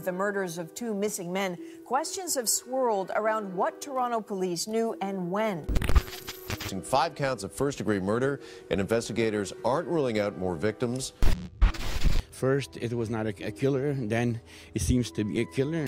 With the murders of two missing men, questions have swirled around what Toronto police knew and when. 5 counts of first-degree murder, and investigators aren't ruling out more victims. First, it was not a killer, then it seems to be a killer.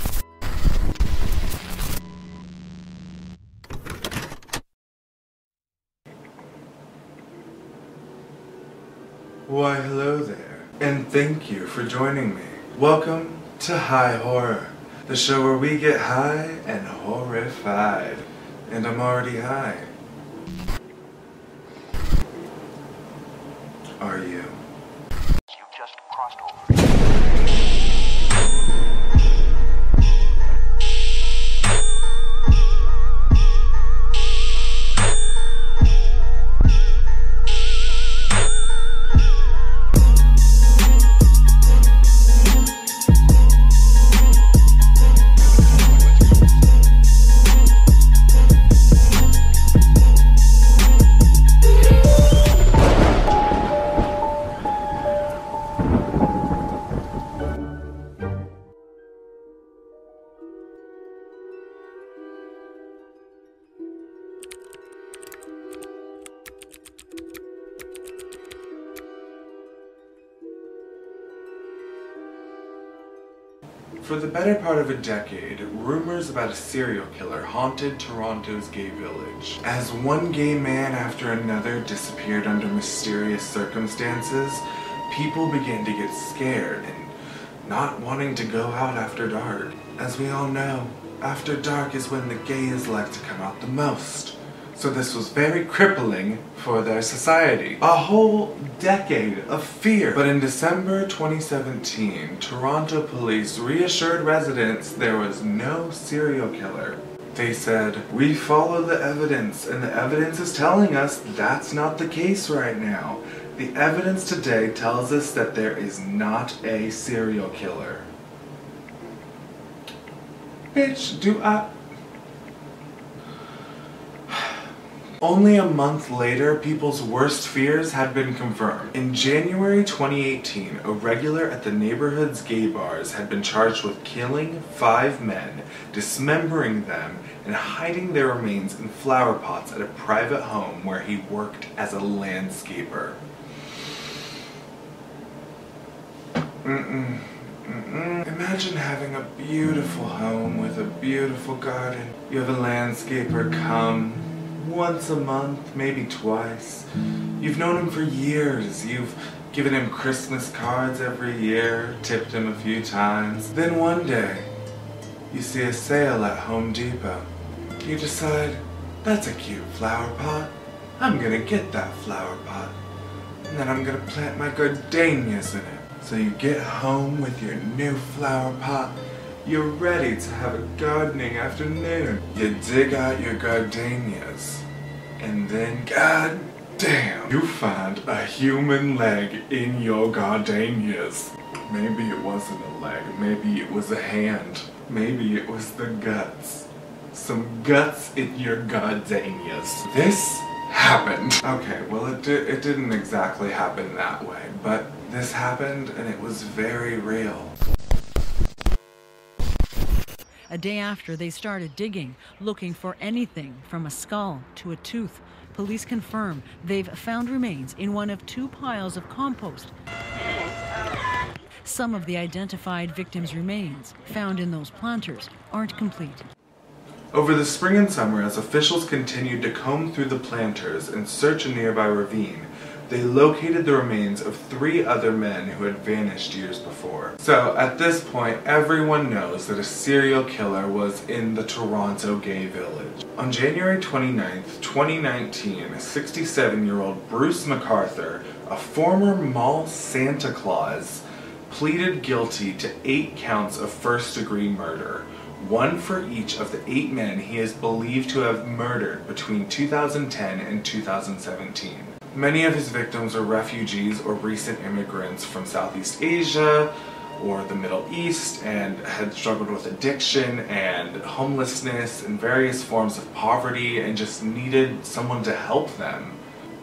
Why, hello there, and thank you for joining me. Welcome to High Horror, the show where we get high and horrified. And I'm already high. Are you? You just crossed over. For the better part of a decade, rumors about a serial killer haunted Toronto's gay village. As one gay man after another disappeared under mysterious circumstances, people began to get scared and not wanting to go out after dark. As we all know, after dark is when the gays like to come out the most. So this was very crippling for their society. A whole decade of fear. But in December 2017, Toronto police reassured residents there was no serial killer. They said, "We follow the evidence, and the evidence is telling us that's not the case right now. The evidence today tells us that there is not a serial killer." Bitch, do I... Only a month later, people's worst fears had been confirmed. In January 2018, a regular at the neighborhood's gay bars had been charged with killing 5 men, dismembering them, and hiding their remains in flower pots at a private home where he worked as a landscaper. Imagine having a beautiful home with a beautiful garden. You have a landscaper come once a month, maybe twice. You've known him for years. You've given him Christmas cards every year, tipped him a few times. Then one day, you see a sale at Home Depot. You decide, that's a cute flower pot. I'm gonna get that flower pot. And then I'm gonna plant my gardenias in it. So you get home with your new flower pot. You're ready to have a gardening afternoon. You dig out your gardenias, and then, god damn, you find a human leg in your gardenias. Maybe it wasn't a leg, maybe it was a hand, maybe it was the guts. Some guts in your gardenias. This happened. Okay, well it didn't exactly happen that way, but this happened and it was very real. A day after they started digging, looking for anything from a skull to a tooth, police confirm they've found remains in one of 2 piles of compost. Some of the identified victims' remains found in those planters aren't complete. Over the spring and summer, as officials continued to comb through the planters and search a nearby ravine, they located the remains of 3 other men who had vanished years before. So, at this point, everyone knows that a serial killer was in the Toronto gay village. On January 29th, 2019, 67-year-old Bruce MacArthur, a former mall Santa Claus, pleaded guilty to 8 counts of first-degree murder, 1 for each of the 8 men he is believed to have murdered between 2010 and 2017. Many of his victims are refugees or recent immigrants from Southeast Asia or the Middle East and had struggled with addiction and homelessness and various forms of poverty and just needed someone to help them.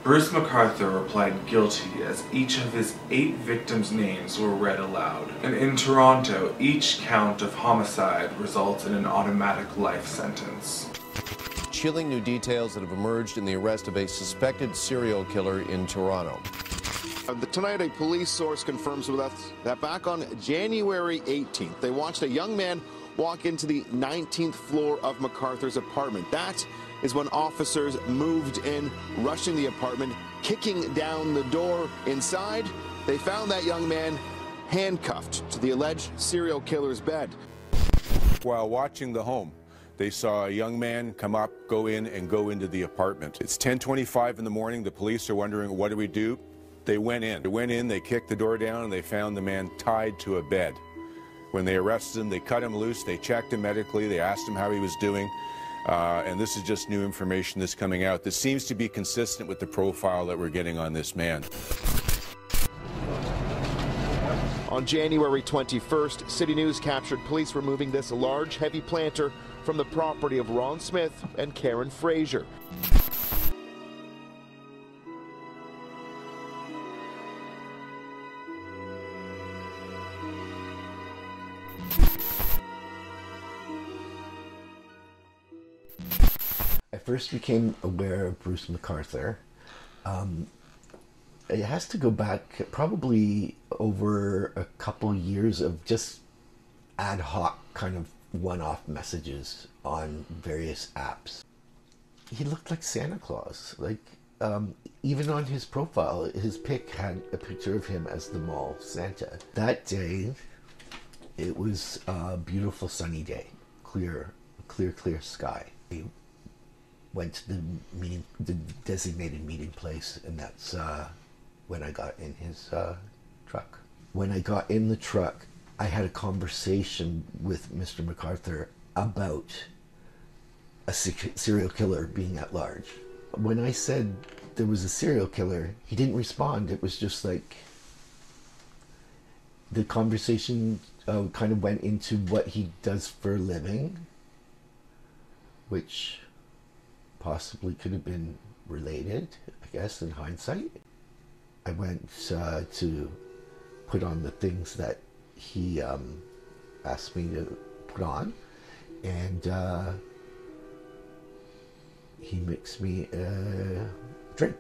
Bruce MacArthur replied guilty as each of his 8 victims' names were read aloud. And in Toronto, each count of homicide results in an automatic life sentence. Chilling new details that have emerged in the arrest of a suspected serial killer in Toronto. Tonight, a police source confirms with us that back on January 18th, they watched a young man walk into the 19th floor of MacArthur's apartment. That is when officers moved in, rushing the apartment, kicking down the door. Inside, they found that young man handcuffed to the alleged serial killer's bed. While watching the home, they saw a young man come up, go in, and go into the apartment. It's 10:25 in the morning. The police are wondering, what do we do? They went in, they kicked the door down, and they found the man tied to a bed. When they arrested him, they cut him loose, they checked him medically, they asked him how he was doing. And this is just new information that's coming out. This seems to be consistent with the profile that we're getting on this man. On January 21st, City News captured police removing this large, heavy planter from the property of Ron Smith and Karen Fraser. I first became aware of Bruce MacArthur. It has to go back probably over a couple years of just ad hoc kind of one-off messages on various apps. He looked like Santa Claus. Like, even on his profile, his pic had a picture of him as the mall Santa. That day, it was a beautiful sunny day, clear sky. We went to the designated meeting place, and that's when I got in his truck. When I got in the truck, I had a conversation with Mr. MacArthur about a serial killer being at large. When I said there was a serial killer, he didn't respond. It was just like the conversation kind of went into what he does for a living, which possibly could have been related, I guess, in hindsight. I went to put on the things that he asked me to put on, and he mixed me a drink.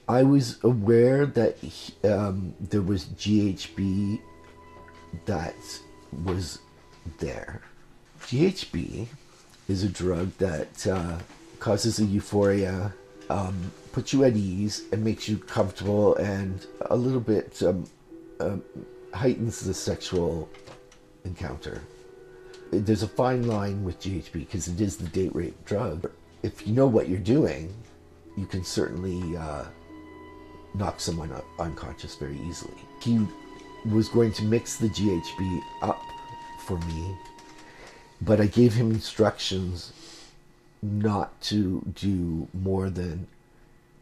I was aware that there was GHB that was there. GHB is a drug that causes a euphoria, puts you at ease, and makes you comfortable, and a little bit heightens the sexual encounter. There's a fine line with GHB because it is the date rape drug. If you know what you're doing, you can certainly knock someone unconscious very easily. He was going to mix the GHB up for me, but I gave him instructions not to do more than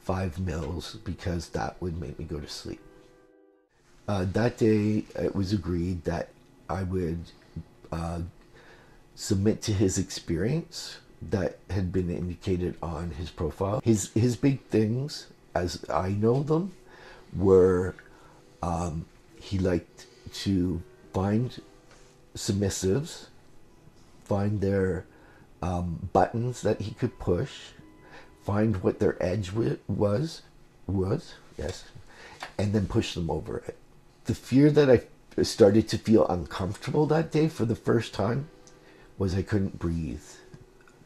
5 mils because that would make me go to sleep. That day, it was agreed that I would submit to his experience that had been indicated on his profile. His big things, as I know them, were he liked to find submissives, find their buttons that he could push, find what their edge was, yes, and then push them over it. The fear that I started to feel uncomfortable that day for the first time was I couldn't breathe.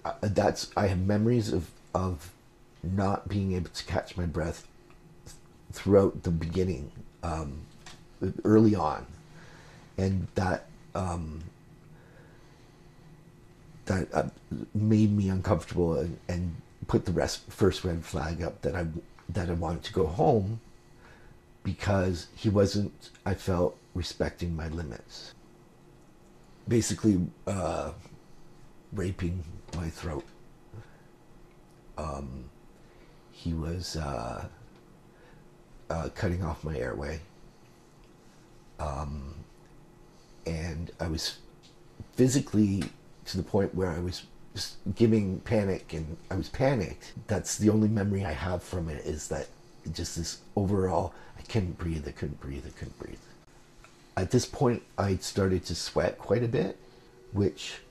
I have memories of not being able to catch my breath throughout the beginning, early on, and that made me uncomfortable and put the first red flag up that I wanted to go home, because he wasn't, I felt, respecting my limits. Basically, raping my throat. He was cutting off my airway. And I was physically to the point where I was giving panic, and I was panicked. That's the only memory I have from it, is that just this overall, I couldn't breathe, I couldn't breathe, I couldn't breathe. At this point, I started to sweat quite a bit, which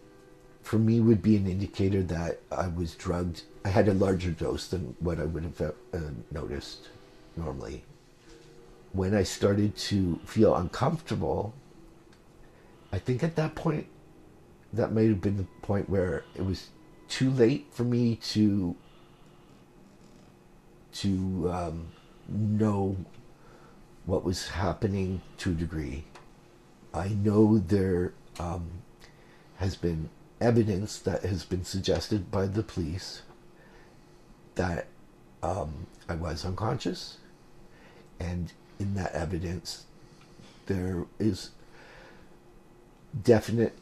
for me would be an indicator that I was drugged. I had a larger dose than what I would have noticed normally. When I started to feel uncomfortable, I think at that point, that might have been the point where it was too late for me to know what was happening to a degree. I know there has been evidence that has been suggested by the police that I was unconscious, and in that evidence there is definite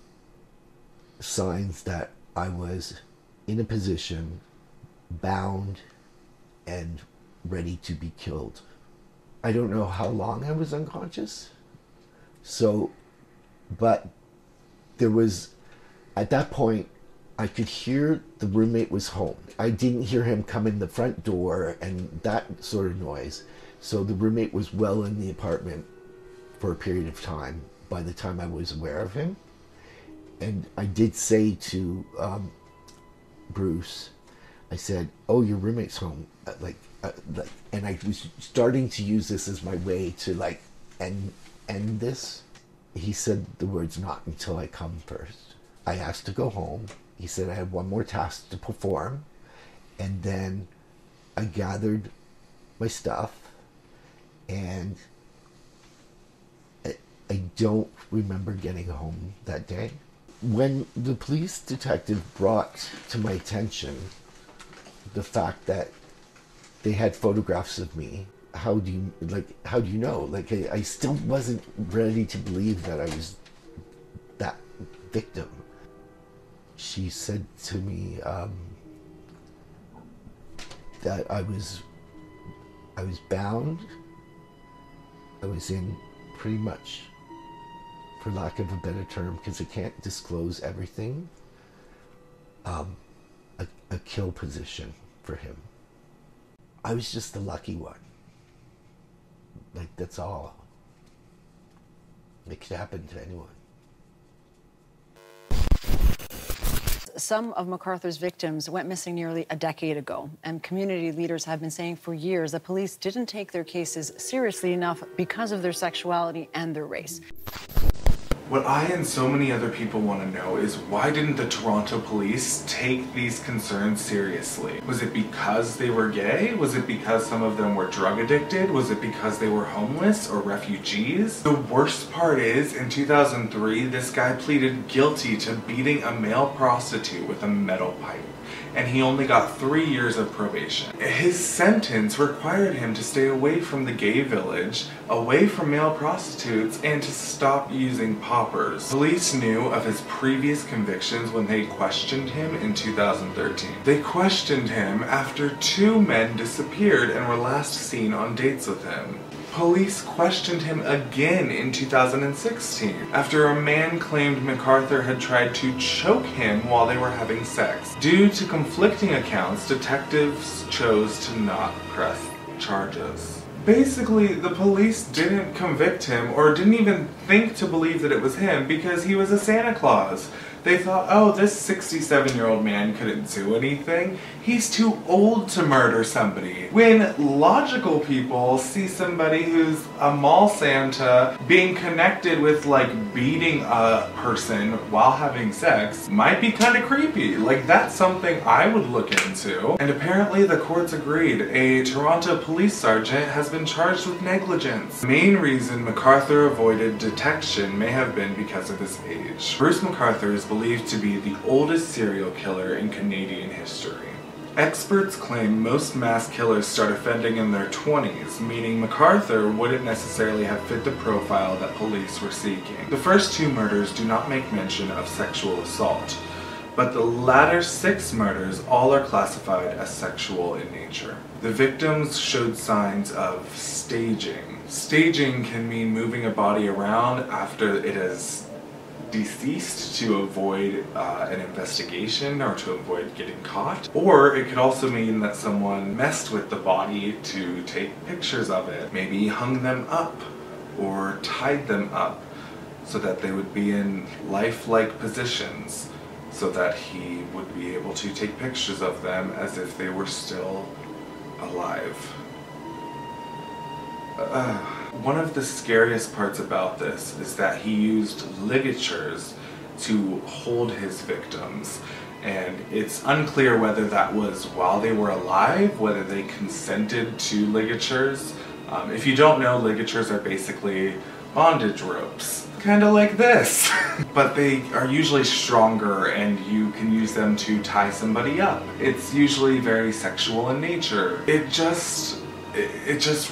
signs that I was in a position, bound, and ready to be killed. I don't know how long I was unconscious, but there was, at that point, I could hear the roommate was home. I didn't hear him come in the front door and that sort of noise. So the roommate was well in the apartment for a period of time by the time I was aware of him. And I did say to Bruce, I said, "Oh, your roommate's home." And I was starting to use this as my way to end this. He said the words, "Not until I come first." I asked to go home. He said I had one more task to perform. And then I gathered my stuff, and I don't remember getting home that day. When the police detective brought to my attention the fact that they had photographs of me, how do you know? I still wasn't ready to believe that I was that victim. She said to me that I was bound. I was in pretty much, for lack of a better term, because I can't disclose everything, a kill position for him. I was just the lucky one. That's all. It could happen to anyone. Some of MacArthur's victims went missing nearly a decade ago, and community leaders have been saying for years that police didn't take their cases seriously enough because of their sexuality and their race. What I and so many other people want to know is, why didn't the Toronto police take these concerns seriously? Was it because they were gay? Was it because some of them were drug addicted? Was it because they were homeless or refugees? The worst part is, in 2003, this guy pleaded guilty to beating a male prostitute with a metal pipe, and he only got 3 years of probation. His sentence required him to stay away from the gay village, away from male prostitutes, and to stop using poppers. Police knew of his previous convictions when they questioned him in 2013. They questioned him after 2 men disappeared and were last seen on dates with him. Police questioned him again in 2016 after a man claimed MacArthur had tried to choke him while they were having sex. Due to conflicting accounts, detectives chose to not press charges. Basically, the police didn't convict him, or didn't even think to believe that it was him, because he was a Santa Claus. They thought, oh, this 67-year-old man couldn't do anything. He's too old to murder somebody. When logical people see somebody who's a mall Santa being connected with, beating a person while having sex, might be kind of creepy. That's something I would look into. And apparently the courts agreed. A Toronto police sergeant has been charged with negligence. The main reason MacArthur avoided detection may have been because of his age. Bruce MacArthur is believed to be the oldest serial killer in Canadian history. Experts claim most mass killers start offending in their 20s, meaning MacArthur wouldn't necessarily have fit the profile that police were seeking. The first 2 murders do not make mention of sexual assault, but the latter 6 murders all are classified as sexual in nature. The victims showed signs of staging. Staging can mean moving a body around after it has deceased to avoid an investigation or to avoid getting caught. Or it could also mean that someone messed with the body to take pictures of it. Maybe hung them up or tied them up so that they would be in lifelike positions so that he would be able to take pictures of them as if they were still alive. One of the scariest parts about this is that he used ligatures to hold his victims, and it's unclear whether that was while they were alive, whether they consented to ligatures. If you don't know, ligatures are basically bondage ropes, kind of like this. But they are usually stronger and you can use them to tie somebody up. It's usually very sexual in nature. It just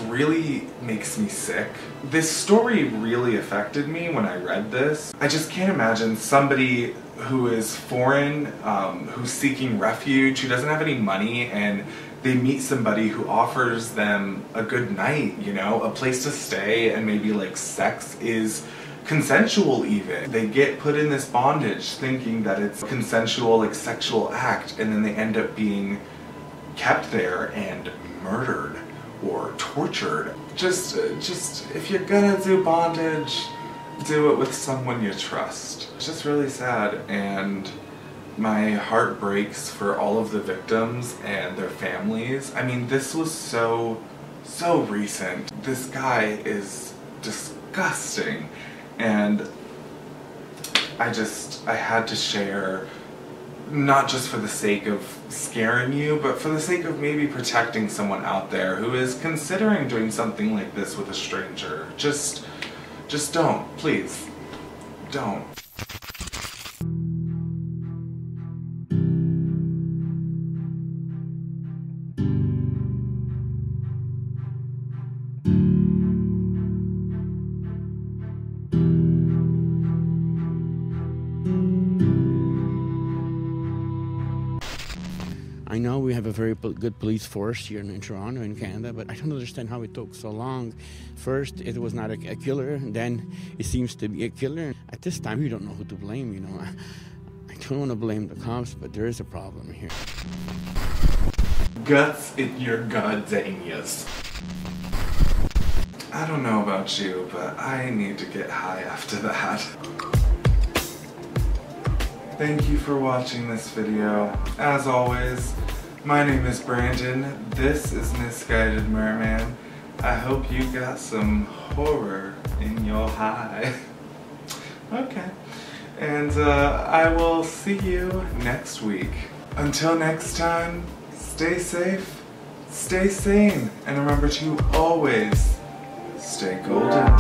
really makes me sick. This story really affected me when I read this. I just can't imagine somebody who is foreign, who's seeking refuge, who doesn't have any money, and they meet somebody who offers them a good night, you know, a place to stay, and maybe like sex is consensual even. They get put in this bondage thinking that it's a consensual, like sexual act, and then they end up being kept there and murdered or tortured. Just if you're gonna do bondage, do it with someone you trust. It's just really sad, and my heart breaks for all of the victims and their families. I mean, this was so recent. This guy is disgusting, and I had to share, not just for the sake of scaring you, but for the sake of maybe protecting someone out there who is considering doing something like this with a stranger. Just don't, please, don't. I know we have a very good police force here in Toronto, in Canada, but I don't understand how it took so long. First, it was not a killer, then it seems to be a killer. At this time, we don't know who to blame, you know. I don't want to blame the cops, but there is a problem here. Guts in your goddamnias. I don't know about you, but I need to get high after that. Thank you for watching this video. As always, my name is Brandon. This is Misguided Merman. I hope you got some horror in your high. Okay. And I will see you next week. Until next time, stay safe, stay sane, and remember to always stay golden.